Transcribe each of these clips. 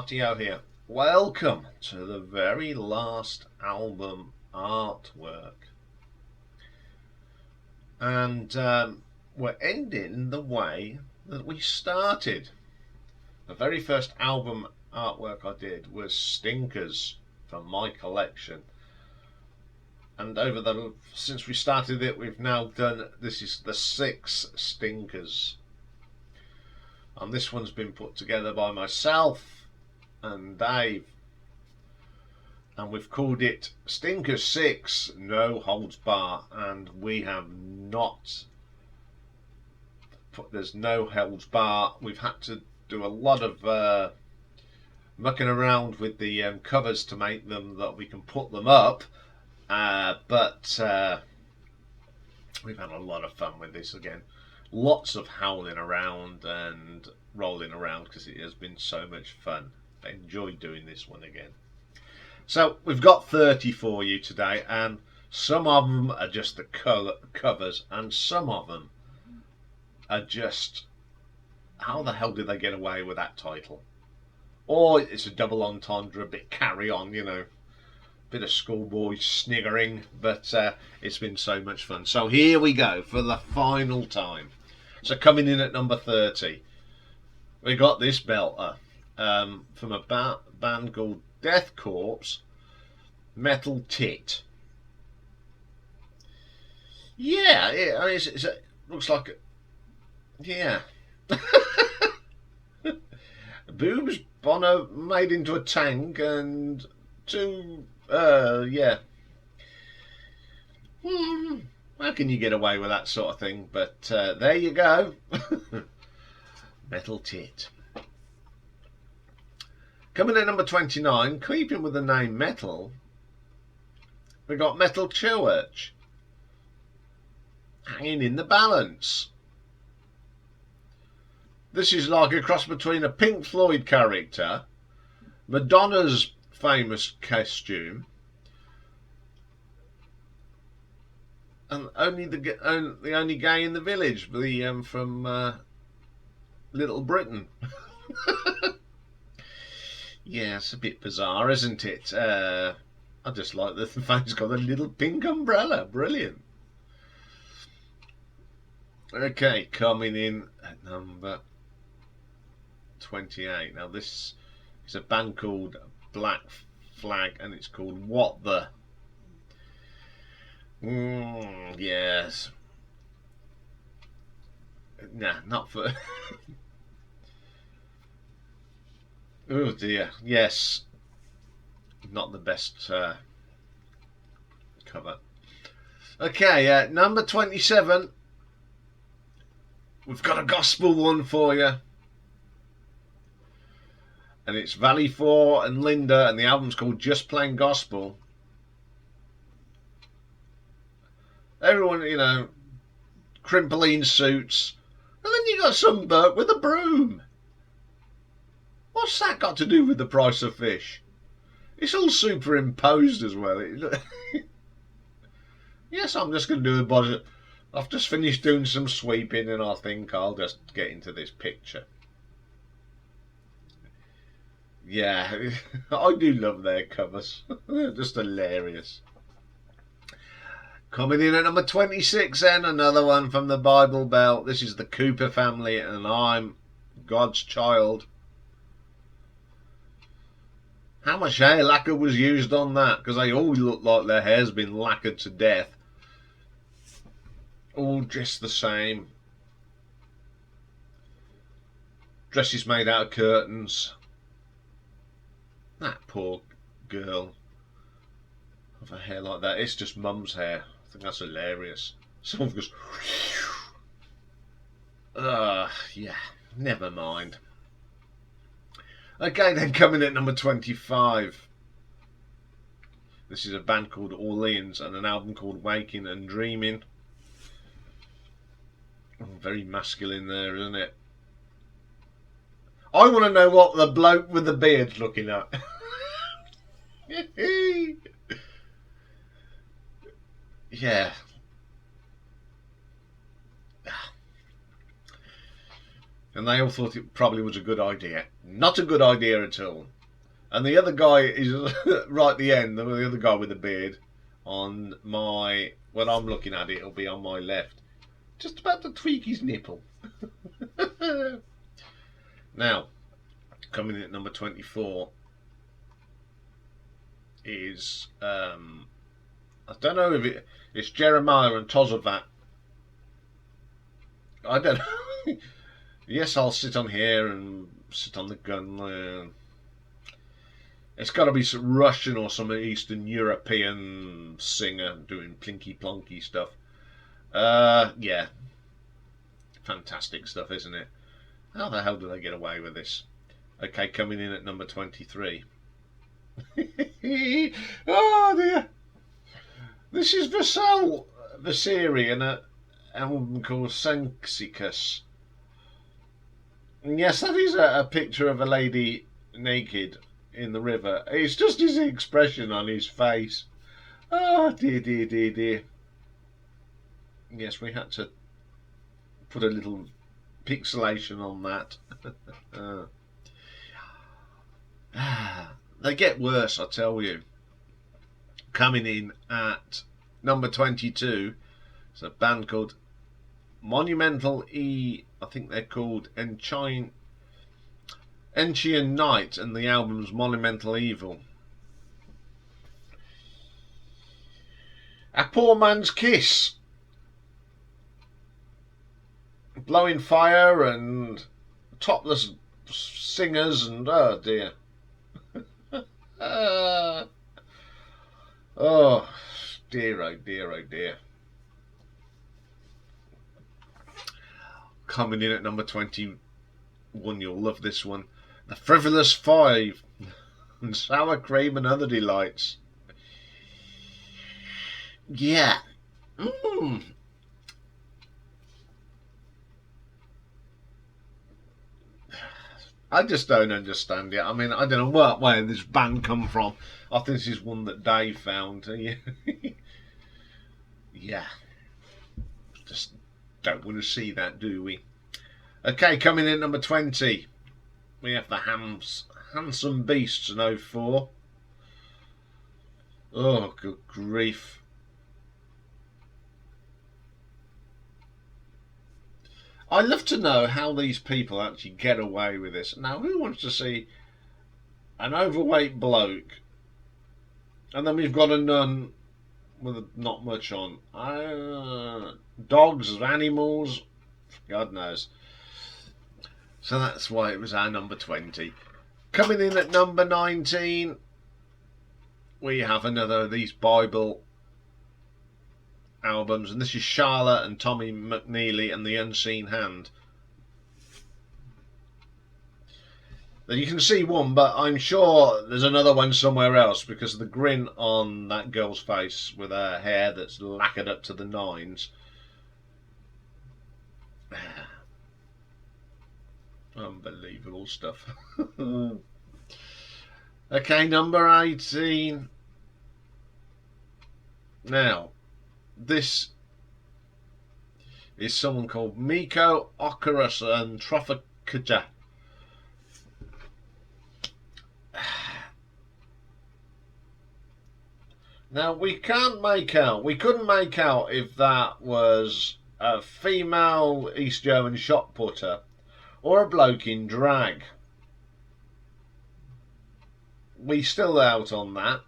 Martio here. Welcome to the very last album artwork. And we're ending the way that we started. The very first album artwork I did was Stinkers from my collection. And since we started it, we've now done, this is the 6 Stinkers. And this one's been put together by myself and Dave. And we've called it Stinkers 6 No Holds Bar. And we have not put, there's no holds bar. We've had to do a lot of mucking around with the covers to make them that we can put them up. But we've had a lot of fun with this again. Lots of howling around and rolling around because it has been so much fun. I enjoyed doing this one again. So we've got 30 for you today, and some of them are just the covers, and some of them are just, how the hell did they get away with that title? Or it's a double entendre, a bit carry on, you know. Bit of schoolboy sniggering, but it's been so much fun. So here we go for the final time. So coming in at number 30, we got this belter from a band called Death Corps, Metal Tit. Yeah, it looks like, yeah. Boobs, Bono made into a tank, and two. Yeah. How can you get away with that sort of thing? But there you go. Metal Tit. Coming in number 29, keeping with the name Metal, we got Metal Church. Hanging in the Balance. This is like a cross between a Pink Floyd character, Madonna's famous costume, and the only gay in the village, from Little Britain. Yeah, it's a bit bizarre, isn't it? I just like the fact it's got a little pink umbrella. Brilliant. Okay, coming in at number 28. Now this is a band called Black Flag, and it's called What the. Yes. Nah, not for. Oh dear. Yes. Not the best cover. Okay, number 27. We've got a gospel one for you. And it's Valley 4 and Linda, and the album's called Just Plain Gospel. Everyone, you know, crimpling suits. And then you got some Burke with a broom. What's that got to do with the price of fish? It's all superimposed as well. Yes, I'm just going to do a budget. I've just finished doing some sweeping, and I think I'll just get into this picture. Yeah, I do love their covers. They're just hilarious. Coming in at number 26 then, another one from the Bible Belt. This is the Cooper family, and I'm God's Child. How much hair lacquer was used on that? Because they all look like their hair's been lacquered to death. All dressed the same. Dresses made out of curtains. That poor girl with her hair like that. It's just mum's hair. I think that's hilarious. Someone goes, yeah, never mind. Okay, then coming at number 25. This is a band called Orleans and an album called Waking and Dreaming. Oh, very masculine there, isn't it? I want to know what the bloke with the beard's looking at. Yeah. And they all thought it probably was a good idea. Not a good idea at all. And the other guy is right at the end. The other guy with the beard on my, when I'm looking at it, it'll be on my left, just about to tweak his nipple. Now, coming in at number 24 is I don't know if it's Jeremiah and Tozovat. I don't know. Yes, I'll sit on here and sit on the gun. It's got to be some Russian or some Eastern European singer doing plinky plonky stuff. Yeah. Fantastic stuff, isn't it? How the hell do they get away with this? Okay, coming in at number 23. Oh dear. This is Vassal Vasiri and an album called Senxicus. Yes, that is a picture of a lady naked in the river. It's just his expression on his face. Oh dear, dear, dear, dear. Yes, we had to put a little pixelation on that. They get worse, I tell you. Coming in at number 22, it's a band called Monumental E. I think they're called Enchine Night, and the album's Monumental Evil. A Poor Man's Kiss. Blowing fire and topless singers and oh dear. Oh dear, oh dear, oh dear. Coming in at number 21, you'll love this one. The Frivolous Five and Sour Cream and Other Delights. Yeah. I just don't understand it. I mean, I don't know where this band come from. I think this is one that Dave found. Yeah. Just don't want to see that, do we? Okay, coming in number 20. We have the Handsome Beasts in 04. Oh, good grief. I'd love to know how these people actually get away with this. Now, who wants to see an overweight bloke, and then we've got a nun with not much on? Dogs, animals, God knows. So that's why it was our number 20. Coming in at number 19, we have another of these Bible albums, and this is Charlotte and Tommy McNeely and the Unseen Hand. Now you can see one, but I'm sure there's another one somewhere else because of the grin on that girl's face with her hair that's lacquered up to the nines. Unbelievable stuff. Okay, number 18. Now, this is someone called Miko Ocarus and Trofakaja. Now we couldn't make out if that was a female East German shot putter or a bloke in drag. We still out on that.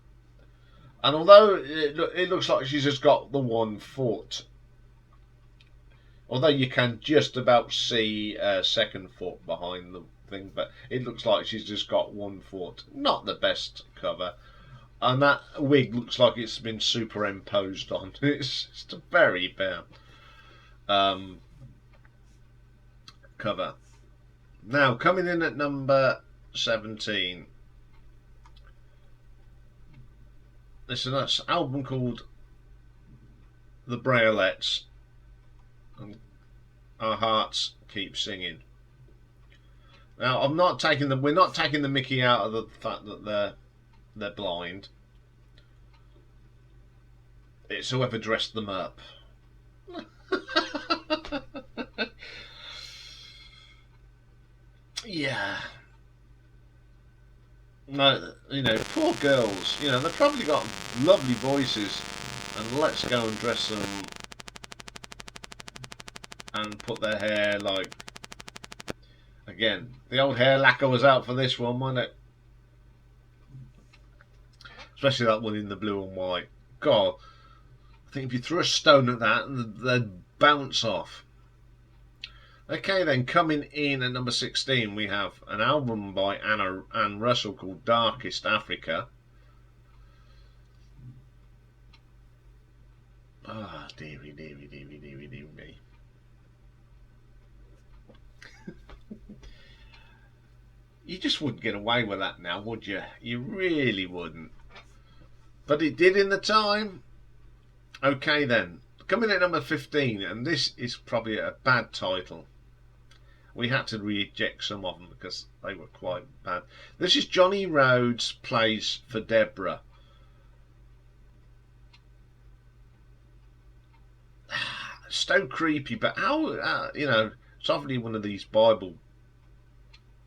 And although it looks like she's just got the 1 foot, although you can just about see a second foot behind the thing, but it looks like she's just got 1 foot. Not the best cover. And that wig looks like it's been superimposed on. It's just a very bad cover. Now, coming in at number 17. It's an album called The Braillettes, and Our Hearts Keep Singing. Now, we're not taking the mickey out of the fact that they're blind. It's whoever dressed them up. Yeah. No, you know, poor girls. You know, they've probably got lovely voices, and let's go and dress them and put their hair like. Again, the old hair lacquer was out for this one, wasn't it? Especially that one in the blue and white. God, I think if you threw a stone at that, they'd bounce off. Okay, then coming in at number 16, we have an album by Anne Russell called Darkest Africa. Ah, oh, dearie me. You just wouldn't get away with that now, would you? You really wouldn't. But it did in the time. Okay then, coming in at number 15, and this is probably a bad title. We had to reject some of them because they were quite bad. This is Johnny Rhodes Plays for Deborah. So creepy, but how, you know, it's obviously one of these Bible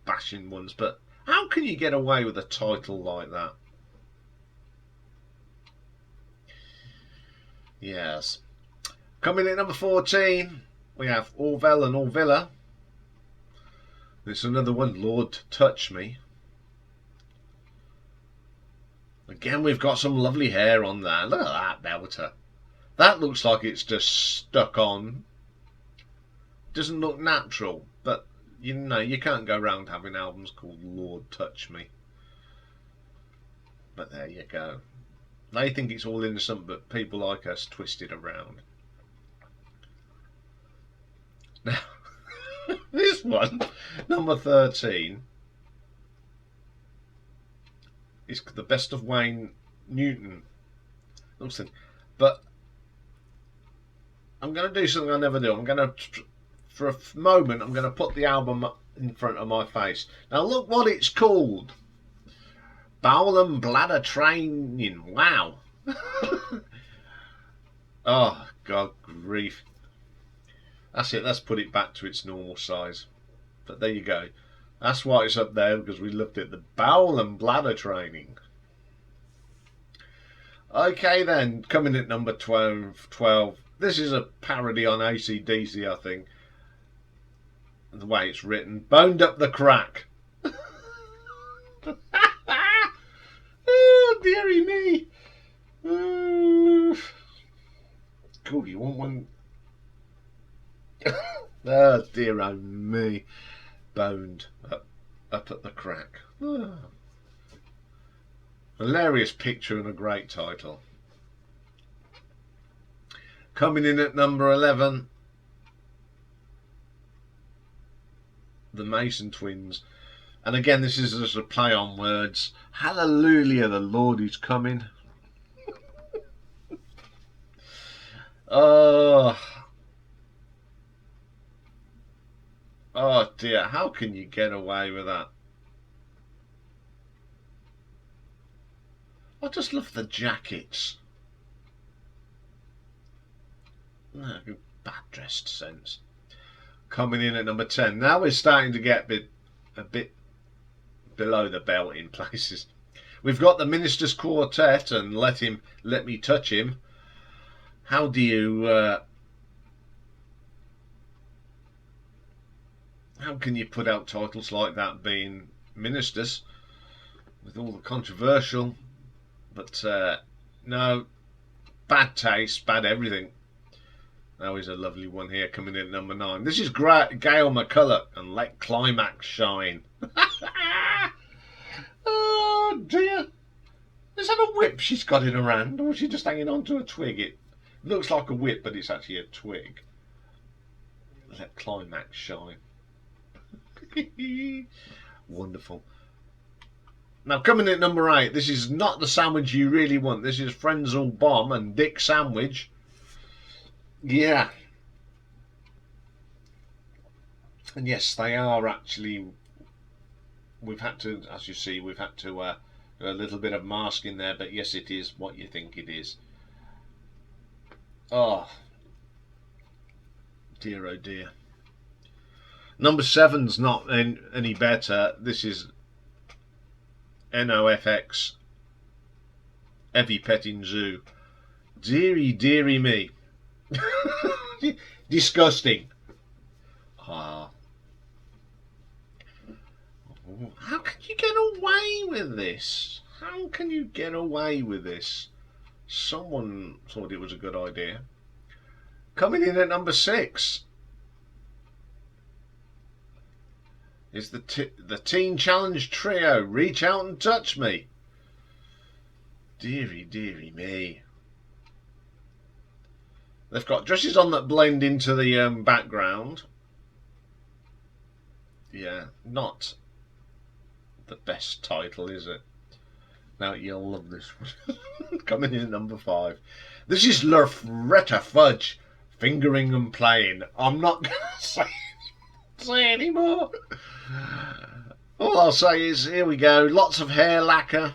bashing ones, but how can you get away with a title like that? Yes. Coming in at number 14, we have Orville and Orvilla. There's another one, Lord Touch Me. Again, we've got some lovely hair on there. Look at that belter. That looks like it's just stuck on. Doesn't look natural, but you know, you can't go around having albums called Lord Touch Me. But there you go. They think it's all innocent, but people like us twist it around. Now, this one, number 13, is the best of Wayne Newton. But I'm going to do something I never do. I'm going to, for a moment, I'm going to put the album in front of my face. Now look what it's called. Bowel and Bladder Training. Wow. Oh, God grief. That's it. Let's put it back to its normal size. But there you go. That's why it's up there, because we looked at the bowel and bladder training. Okay then, coming at number 12. This is a parody on AC/DC, I think. The way it's written. Boned Up the Crack. Oh, dearie me. Cool, you want one? Oh, dear oh me. Boned up at the crack. Oh. Hilarious picture and a great title. Coming in at number 11, the Mason Twins. And again, this is just a play on words. Hallelujah, the Lord is coming. Oh dear, how can you get away with that? I just love the jackets. No, bad dressed sense. Coming in at number 10. Now we're starting to get a bit below the belt in places. We've got the Ministers Quartet and Let Me Touch Him. How do you how can you put out titles like that being ministers with all the controversial? But no, bad taste, bad everything. Now is a lovely one here coming in at number 9. This is Gail McCulloch and Let Climax Shine. Oh dear. Is that a whip she's got in her hand, or is she just hanging on to a twig? It looks like a whip, but it's actually a twig. Let Climax Shine. Wonderful. Now coming in at number 8, this is Not the Sandwich You Really Want. This is Frenzal Bomb and Dick Sandwich. Yeah. And yes, they are actually, we've had to, as you see, we've had to do a little bit of masking there, but yes, it is what you think it is. Oh dear, oh dear. Number 7's not any better. This is NOFX Heavy Petting Zoo. Deary, deary me. Disgusting. Ah. How can you get away with this? How can you get away with this? Someone thought it was a good idea. Coming in at number 6 is the Teen Challenge Trio. Reach Out and Touch Me. Deary, deary me. They've got dresses on that blend into the background. Yeah, not the best title, is it? Now you'll love this one. Coming in at number 5. This is Loretta Fudge, Fingering and Playing. I'm not going to say anymore. All I'll say is, here we go. Lots of hair lacquer.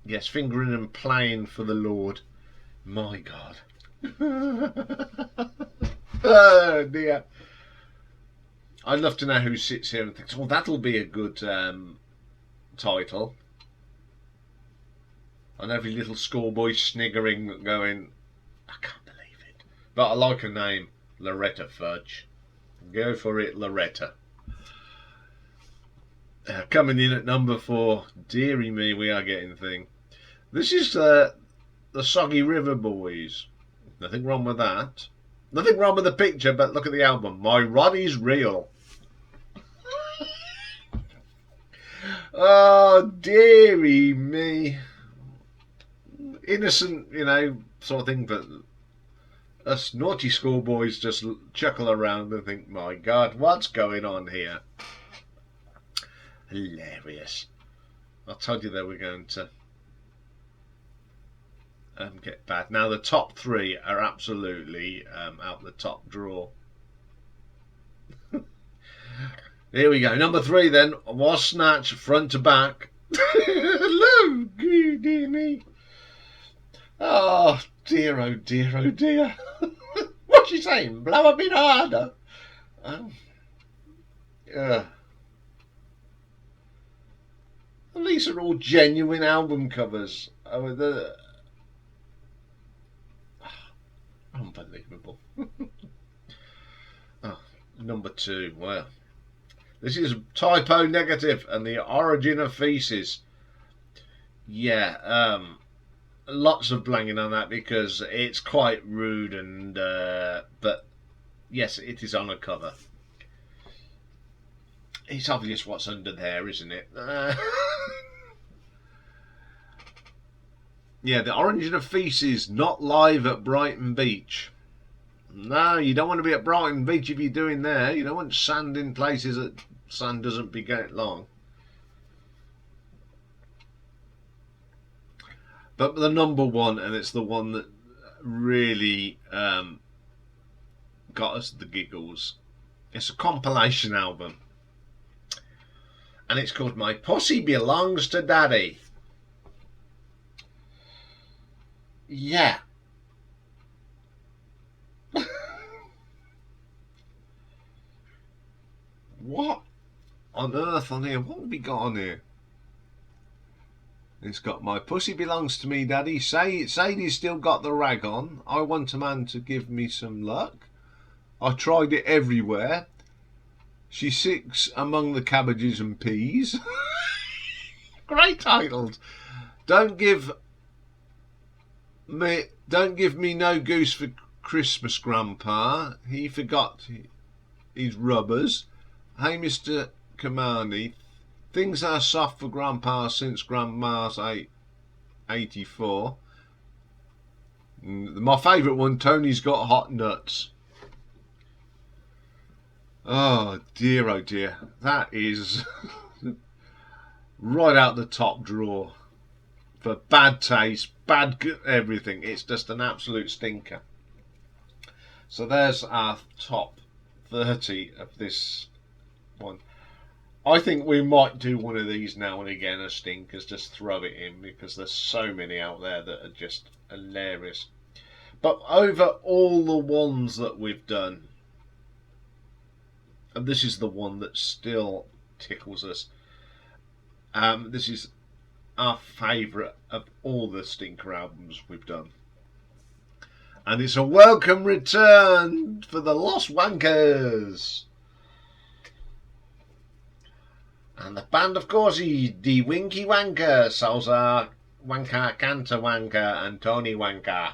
Yes, fingering and playing for the Lord. My God. Oh dear. I'd love to know who sits here and thinks, well, that'll be a good title. And every little schoolboy sniggering, going, I can't believe it. But I like her name, Loretta Fudge. Go for it, Loretta. Coming in at number 4. Deary me, we are getting thing. This is the Soggy River Boys. Nothing wrong with that. Nothing wrong with the picture, but look at the album. My Roddy's Real. Oh, dearie me. Innocent, you know, sort of thing, but us naughty schoolboys just chuckle around and think, my God, what's going on here? Hilarious. I told you they were going to get bad. Now the top 3 are absolutely out the top drawer. Here we go. Number 3 then was Snatch, front to back. Hello, dear me. Oh dear, oh dear, oh dear. What's she saying? Blow a bit harder. These are all genuine album covers. Unbelievable. Number 2. Well, this is Typo Negative and the Origin of Feces. Yeah, lots of blanging on that because it's quite rude and but yes, it is on a cover. It's obvious what's under there, isn't it? Yeah, the Origin of Feces, not live at Brighton Beach. No, you don't want to be at Brighton Beach if you're doing there. You don't want sand in places that sand doesn't get long. But the number 1, and it's the one that really got us the giggles. It's a compilation album. And it's called My Pussy Belongs to Daddy. Yeah. What on earth on here? What have we got on here? It's got My Pussy Belongs to Me, Daddy. Sadie's still got the rag on. I want a man to give me some luck. I tried it everywhere. She sits among the cabbages and peas. Great titles. Don't give me no goose for Christmas, Grandpa. He forgot his rubbers. Hey, Mr. Kamani. Things are soft for Grandpa since Grandma's 84. My favourite one, Tony's Got Hot Nuts. Oh dear, that is right out the top drawer for bad taste, bad everything. It's just an absolute stinker. So there's our top 30 of this one. I think we might do one of these now and again as stinkers, just throw it in, because there's so many out there that are just hilarious. But over all the ones that we've done, and this is the one that still tickles us, This is our favourite of all the Stinker albums we've done. And it's a welcome return for the Lost Wankers. And the band, of course, is the Winky Wanker, Salsa Wanker, Cantor Wanker, and Tony Wanker.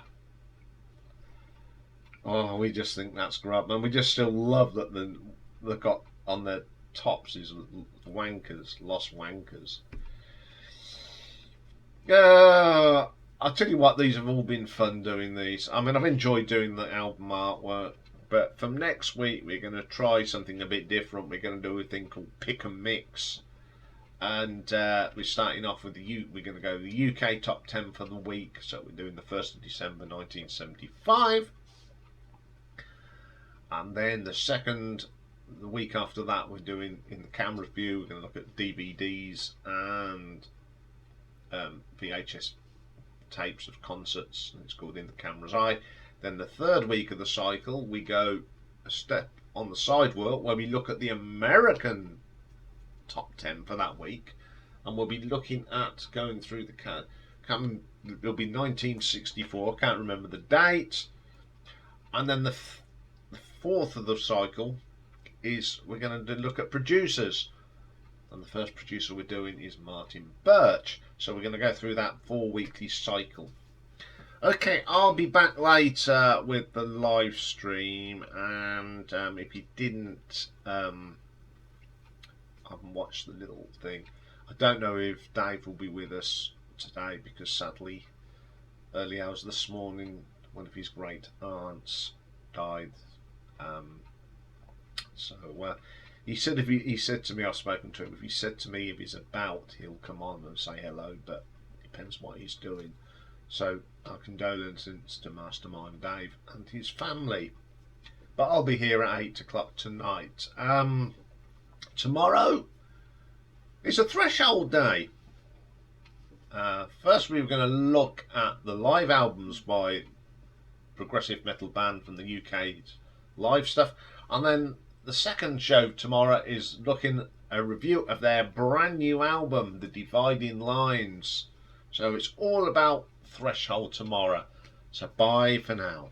Oh, we just think that's great, and we just still love that they've got on their tops is Wankers, Lost Wankers. I'll tell you what, these have all been fun doing these. I mean, I've enjoyed doing the album artwork, but from next week we're going to try something a bit different. We're going to do a thing called Pick and Mix, and we're starting off with we're going to go the UK top 10 for the week. So we're doing the 1st of December 1975, and then the week after that we're doing in the camera view. We're going to look at DVDs and VHS tapes of concerts, and it's called In the Camera's Eye. Then the third week of the cycle we go a step on the sidewalk where we look at the American top 10 for that week, and we'll be looking at going through there'll be 1964, can't remember the date. And then the fourth of the cycle is we're going to look at producers, and the first producer we're doing is Martin Birch. So we're going to go through that 4-weekly cycle. Okay, I'll be back later with the live stream, and if you didn't haven't watched the little thing, I don't know if Dave will be with us today, because sadly early hours this morning one of his great aunts died. He said he said to me, I've spoken to him, if he said to me if he's about, he'll come on and say hello, but it depends what he's doing. So our condolences to Mastermind Dave and his family. But I'll be here at 8 o'clock tonight. Tomorrow is a threshold day. First we're going to look at the live albums by progressive metal band from the UK, live stuff, and then the second show tomorrow is looking at a review of their brand new album, The Dividing Lines. So it's all about Threshold tomorrow. So bye for now.